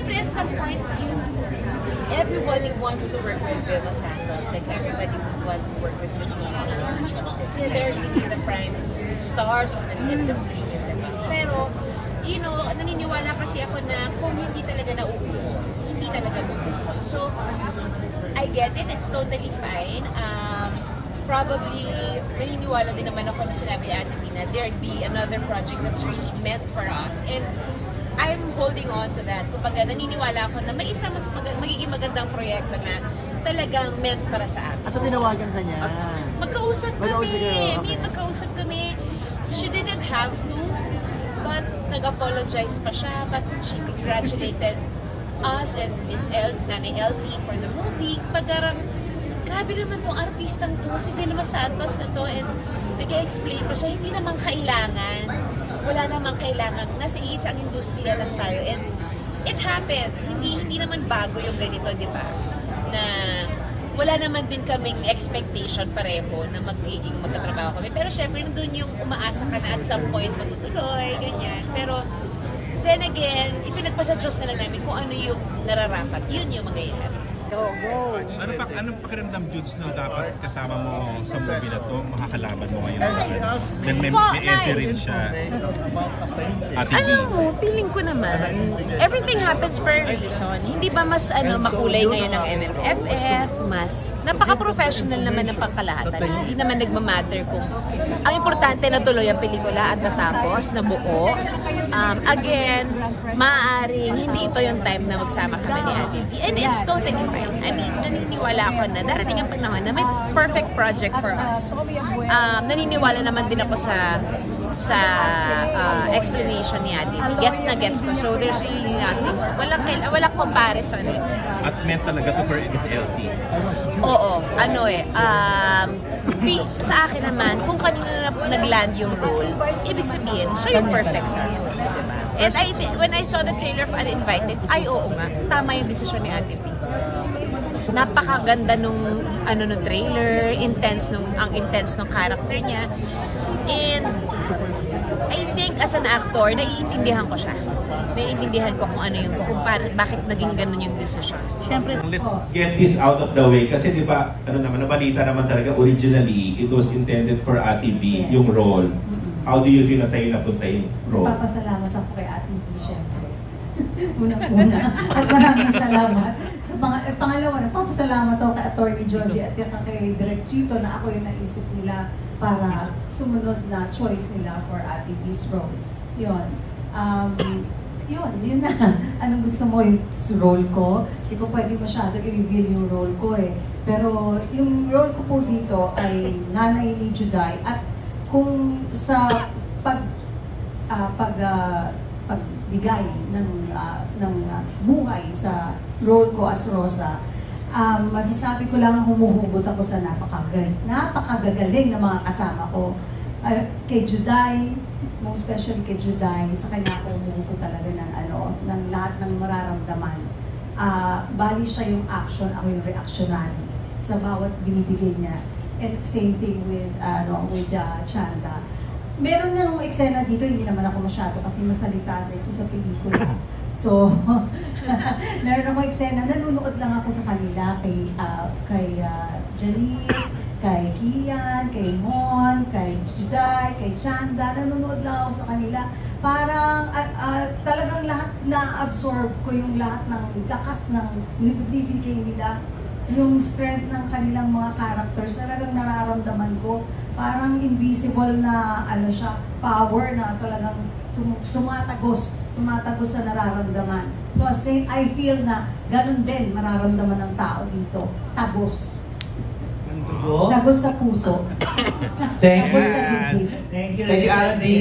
syempre at some point, everybody wants to work with Vilma Santos. Like, everybody would want to work with Miss Lisa. Kasi they're really the prime stars of this industry. Diba? Pero, naniniwala kasi ako na kung hindi talaga nauupo, hindi talaga mabubuo. So, I get it. It's totally fine. Probably, naniniwala din naman ako na sinabi ni Ate Tina, there'd be another project that's really meant for us. And I'm holding on to that. Kumbaga, naniniwala ako na may isa mas magiging magandang proyekto na talagang meant para sa atin. At so, tinawagan ka niya? Magkausap kami. Magkausap kami. She didn't have to, but nag-apologize pa siya. But she congratulated us and Miss Nanay LP for the movie. Pagkarang, grabe naman tong artistang to, si Vilma Santos na to, and nag-explain pa siya, hindi naman kailangan, wala namang kailangan, nasa isang industriya lang tayo, and it happens, hindi naman bago yung ganito, di ba? Na wala naman din kaming expectation pareho na magkatrabaho kami, pero syempre nandun yung umaasa ka na at some point matutuloy, ganyan, pero then again, ipinagpasa Diyos na lang namin kung ano yung nararapat, yun yung mangyayari. Go. Anong pakiramdam, Judes, na dapat kasama mo sa movie na to, makakalaban mo ngayon sa then may entry rin siya. Alam mo, feeling ko naman, everything happens for a reason. Hindi ba mas makulay ngayon ng MMFF, mas napaka-professional naman ng pangkalahatan. Hindi naman nagmamatter kung ang importante na tuloy ang pelikula at natapos, na buo. Again, maaaring hindi ito yung time na magsama kami ni Ate V. And it's totally fine. I mean, naniniwala ako na darating ang panahon na may perfect project for us. Naniniwala naman din ako sa explanation ni Ate V. Gets ko. So there's really nothing. Walang comparison eh. At meant talaga to for Miss LT? Oo. Sa akin naman, kung kanina nag-land yung role, ibig sabihin, siya yung perfect sa akin. Diba? And when I saw the trailer of Uninvited, oo nga, tama yung desisyon ni Ate V. Napakaganda nung trailer, ang intense nung character niya. And I think as an actor, naiintindihan ko siya. Naiintindihan ko kung bakit naging ganun yung decision. Siyempre, let's get this out of the way. Kasi di ba, nabalita naman talaga, originally, it was intended for Ate V, yung role. How do you feel na sa'yo napunta yung role? Papasalamat ako kay Ate V, siyempre. Unang-una. At maraming salamat. Pangalawa, nagpapasalamat ako kay Atty. Joji at kay Direk Chito na ako yung naisip nila para sumunod na choice nila for Ate V's role. Yun. Yun na. Anong gusto mo yung role ko? Hindi ko pwede masyado i-reveal yung role ko eh. Pero yung role ko po dito ay nanay ni Juday. At kung sa pagbigay ng buhay sa role ko as Rosa, masasabi ko lang humuhugot ako sa napakagagaling na mga kasama ko. Kay Juday, most especially kay Juday, sa kanya ako humuhugot talaga ng lahat ng mararamdaman. Bali siya yung action, ako yung reactionary sa bawat binibigay niya. And same thing with Chanda. Meron ng eksena dito, hindi naman ako masyado kasi masalita na ito sa pelikula. So, meron ako eksena, nanunood lang ako sa kanila, kay Janice, kay Kian, kay Mon, kay Juday, kay Chanda, nanunood lang ako sa kanila. Parang talagang lahat na-absorb ko yung lahat ng lakas ng nibibigay nila, yung strength ng kanilang mga characters, talagang nararamdaman ko. Parang invisible na siya, power na talagang tumatagos sa nararamdaman. So I feel na ganun din mararamdaman ng tao dito. Tagos. Tagos sa puso. Thank you. Tagos sa dibdib. Thank you, Aldi.